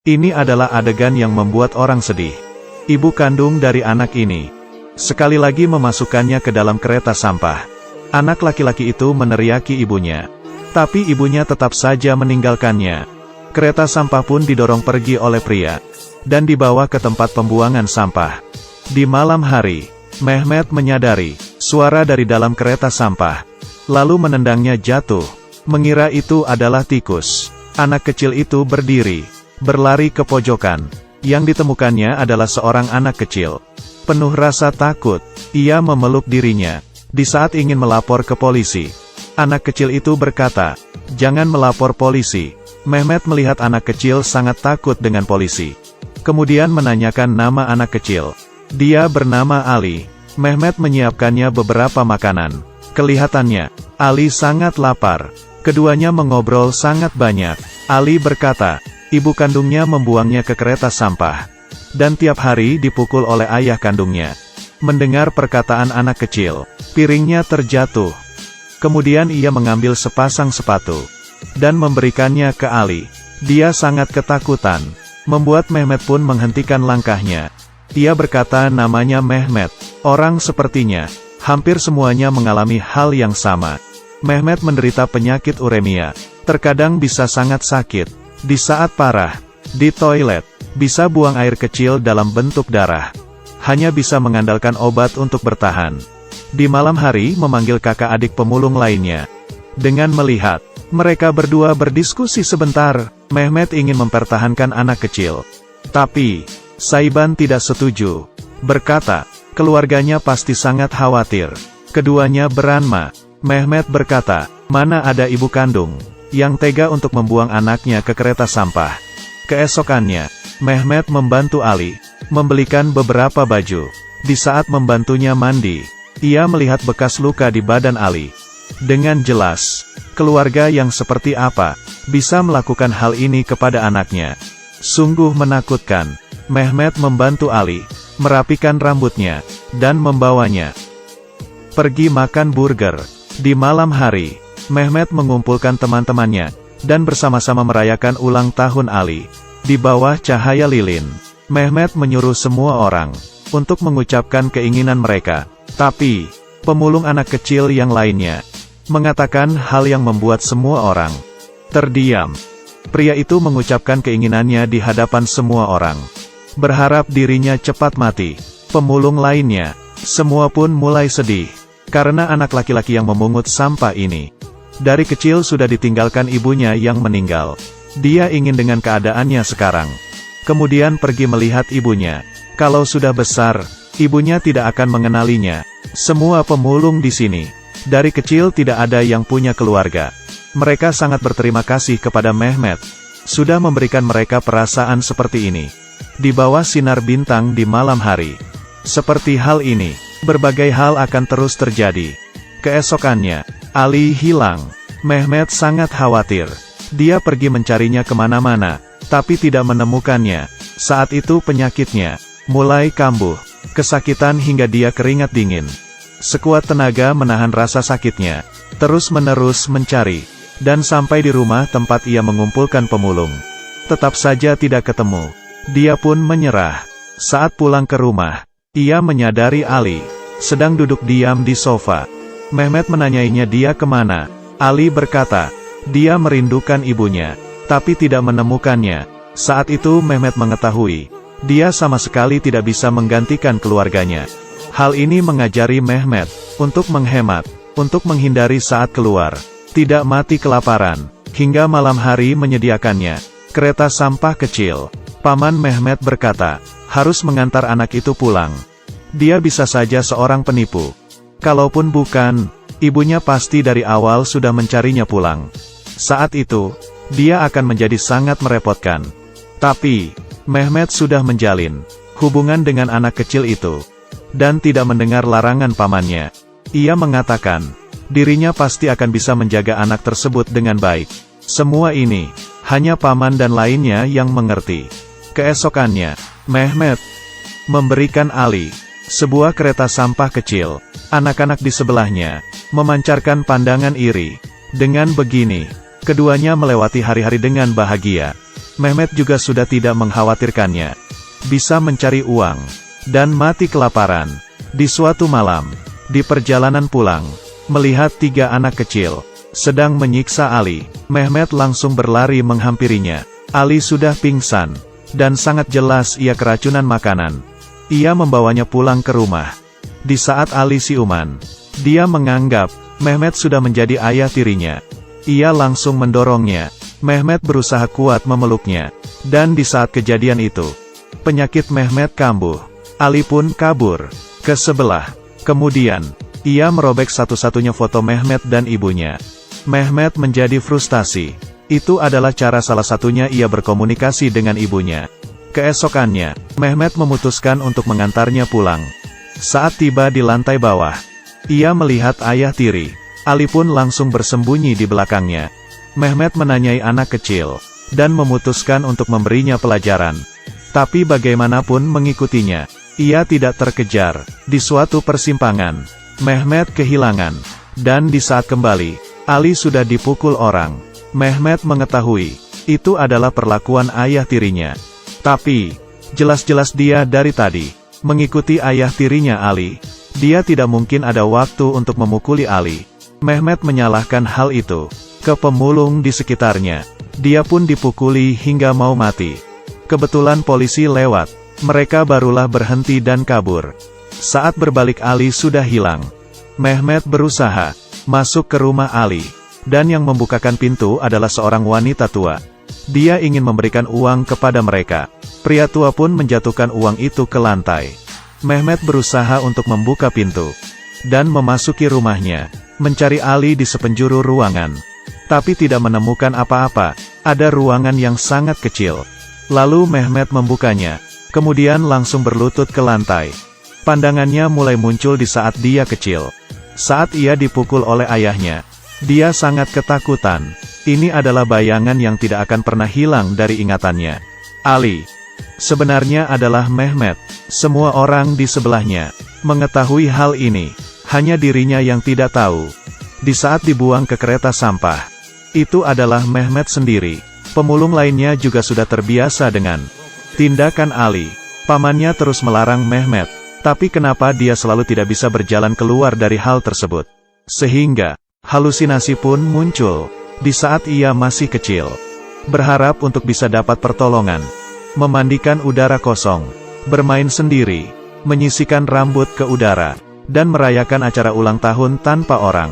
Ini adalah adegan yang membuat orang sedih. Ibu kandung dari anak ini sekali lagi memasukkannya ke dalam kereta sampah. Anak laki-laki itu meneriaki ibunya, tapi ibunya tetap saja meninggalkannya. Kereta sampah pun didorong pergi oleh pria, dan dibawa ke tempat pembuangan sampah. Di malam hari, Mehmet menyadari suara dari dalam kereta sampah, lalu menendangnya jatuh, mengira itu adalah tikus. Anak kecil itu berdiri, berlari ke pojokan. Yang ditemukannya adalah seorang anak kecil. Penuh rasa takut, ia memeluk dirinya. Di saat ingin melapor ke polisi, anak kecil itu berkata, "Jangan melapor polisi." Mehmet melihat anak kecil sangat takut dengan polisi. Kemudian menanyakan nama anak kecil. Dia bernama Ali. Mehmet menyiapkannya beberapa makanan. Kelihatannya, Ali sangat lapar. Keduanya mengobrol sangat banyak. Ali berkata, ibu kandungnya membuangnya ke kereta sampah, dan tiap hari dipukul oleh ayah kandungnya. Mendengar perkataan anak kecil, piringnya terjatuh. Kemudian ia mengambil sepasang sepatu, dan memberikannya ke Ali. Dia sangat ketakutan, membuat Mehmet pun menghentikan langkahnya. Ia berkata namanya Mehmet. Orang sepertinya, hampir semuanya mengalami hal yang sama. Mehmet menderita penyakit uremia, terkadang bisa sangat sakit. Di saat parah, di toilet, bisa buang air kecil dalam bentuk darah. Hanya bisa mengandalkan obat untuk bertahan. Di malam hari memanggil kakak adik pemulung lainnya. Dengan melihat mereka berdua berdiskusi sebentar, Mehmet ingin mempertahankan anak kecil. Tapi, Saiban tidak setuju. Berkata, keluarganya pasti sangat khawatir. Keduanya beranma. Mehmet berkata, mana ada ibu kandung yang tega untuk membuang anaknya ke kereta sampah. Keesokannya, Mehmet membantu Ali membelikan beberapa baju. Di saat membantunya mandi, ia melihat bekas luka di badan Ali. Dengan jelas, keluarga yang seperti apa bisa melakukan hal ini kepada anaknya. Sungguh menakutkan. Mehmet membantu Ali merapikan rambutnya dan membawanya pergi makan burger. Di malam hari, Mehmet mengumpulkan teman-temannya, dan bersama-sama merayakan ulang tahun Ali. Di bawah cahaya lilin, Mehmet menyuruh semua orang untuk mengucapkan keinginan mereka. Tapi, pemulung anak kecil yang lainnya mengatakan hal yang membuat semua orang terdiam. Pria itu mengucapkan keinginannya di hadapan semua orang, berharap dirinya cepat mati. Pemulung lainnya, semua pun mulai sedih, karena anak laki-laki yang memungut sampah ini dari kecil sudah ditinggalkan ibunya yang meninggal. Dia ingin dengan keadaannya sekarang. Kemudian pergi melihat ibunya. Kalau sudah besar, ibunya tidak akan mengenalinya. Semua pemulung di sini, dari kecil tidak ada yang punya keluarga. Mereka sangat berterima kasih kepada Mehmet, sudah memberikan mereka perasaan seperti ini. Di bawah sinar bintang di malam hari. Seperti hal ini, berbagai hal akan terus terjadi. Keesokannya, Ali hilang. Mehmet sangat khawatir. Dia pergi mencarinya kemana-mana, tapi tidak menemukannya. Saat itu penyakitnya mulai kambuh, kesakitan hingga dia keringat dingin. Sekuat tenaga menahan rasa sakitnya, terus-menerus mencari, dan sampai di rumah tempat ia mengumpulkan pemulung. Tetap saja tidak ketemu. Dia pun menyerah. Saat pulang ke rumah, ia menyadari Ali sedang duduk diam di sofa. Mehmet menanyainya dia kemana. Ali berkata, dia merindukan ibunya, tapi tidak menemukannya. Saat itu Mehmet mengetahui, dia sama sekali tidak bisa menggantikan keluarganya. Hal ini mengajari Mehmet untuk menghemat, untuk menghindari saat keluar, tidak mati kelaparan, hingga malam hari menyediakannya kereta sampah kecil. Paman Mehmet berkata, harus mengantar anak itu pulang. Dia bisa saja seorang penipu. Kalaupun bukan, ibunya pasti dari awal sudah mencarinya pulang. Saat itu, dia akan menjadi sangat merepotkan. Tapi, Mehmet sudah menjalin hubungan dengan anak kecil itu, dan tidak mendengar larangan pamannya. Ia mengatakan, dirinya pasti akan bisa menjaga anak tersebut dengan baik. Semua ini, hanya paman dan lainnya yang mengerti. Keesokannya, Mehmet memberikan Ali sebuah kereta sampah kecil. Anak-anak di sebelahnya memancarkan pandangan iri. Dengan begini, keduanya melewati hari-hari dengan bahagia. Mehmet juga sudah tidak mengkhawatirkannya. Bisa mencari uang, dan mati kelaparan. Di suatu malam, di perjalanan pulang, melihat 3 anak kecil sedang menyiksa Ali, Mehmet langsung berlari menghampirinya. Ali sudah pingsan, dan sangat jelas ia keracunan makanan. Ia membawanya pulang ke rumah. Di saat Ali siuman, dia menganggap Mehmet sudah menjadi ayah tirinya. Ia langsung mendorongnya. Mehmet berusaha kuat memeluknya. Dan di saat kejadian itu, penyakit Mehmet kambuh. Ali pun kabur ke sebelah. Kemudian, ia merobek satu-satunya foto Mehmet dan ibunya. Mehmet menjadi frustasi. Itu adalah cara salah satunya ia berkomunikasi dengan ibunya. Keesokannya, Mehmet memutuskan untuk mengantarnya pulang. Saat tiba di lantai bawah, ia melihat ayah tiri. Ali pun langsung bersembunyi di belakangnya. Mehmet menanyai anak kecil, dan memutuskan untuk memberinya pelajaran. Tapi bagaimanapun mengikutinya, ia tidak terkejar. Di suatu persimpangan, Mehmet kehilangan. Dan di saat kembali, Ali sudah dipukul orang. Mehmet mengetahui, itu adalah perlakuan ayah tirinya. Tapi, jelas-jelas dia dari tadi mengikuti ayah tirinya Ali. Dia tidak mungkin ada waktu untuk memukuli Ali. Mehmet menyalahkan hal itu ke pemulung di sekitarnya. Dia pun dipukuli hingga mau mati. Kebetulan polisi lewat. Mereka barulah berhenti dan kabur. Saat berbalik Ali sudah hilang. Mehmet berusaha masuk ke rumah Ali. Dan yang membukakan pintu adalah seorang wanita tua. Dia ingin memberikan uang kepada mereka. Pria tua pun menjatuhkan uang itu ke lantai. Mehmet berusaha untuk membuka pintu dan memasuki rumahnya, mencari Ali di sepenjuru ruangan. Tapi tidak menemukan apa-apa. Ada ruangan yang sangat kecil. Lalu Mehmet membukanya, kemudian langsung berlutut ke lantai. Pandangannya mulai muncul di saat dia kecil. Saat ia dipukul oleh ayahnya, dia sangat ketakutan. Ini adalah bayangan yang tidak akan pernah hilang dari ingatannya. Ali sebenarnya adalah Mehmet. Semua orang di sebelahnya mengetahui hal ini. Hanya dirinya yang tidak tahu. Di saat dibuang ke kereta sampah, itu adalah Mehmet sendiri. Pemulung lainnya juga sudah terbiasa dengan tindakan Ali. Pamannya terus melarang Mehmet. Tapi kenapa dia selalu tidak bisa berjalan keluar dari hal tersebut? Sehingga halusinasi pun muncul di saat ia masih kecil. Berharap untuk bisa dapat pertolongan, memandikan udara kosong, bermain sendiri, menyisikan rambut ke udara, dan merayakan acara ulang tahun tanpa orang.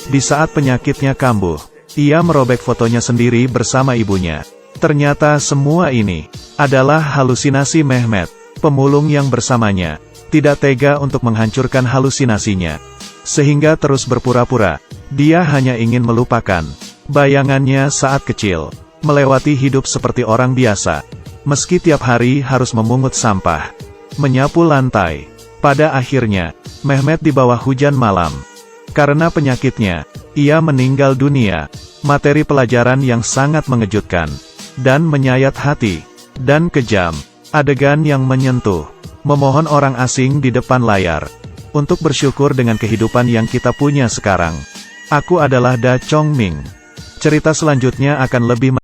Di saat penyakitnya kambuh, ia merobek fotonya sendiri bersama ibunya. Ternyata semua ini adalah halusinasi Mehmet. Pemulung yang bersamanya tidak tega untuk menghancurkan halusinasinya, sehingga terus berpura-pura. Dia hanya ingin melupakan bayangannya saat kecil, melewati hidup seperti orang biasa. Meski tiap hari harus memungut sampah, menyapu lantai. Pada akhirnya, Mehmet di bawah hujan malam. Karena penyakitnya, ia meninggal dunia. Materi pelajaran yang sangat mengejutkan, dan menyayat hati, dan kejam. Adegan yang menyentuh, memohon orang asing di depan layar, untuk bersyukur dengan kehidupan yang kita punya sekarang. Aku adalah Da Chong Ming. Cerita selanjutnya akan lebih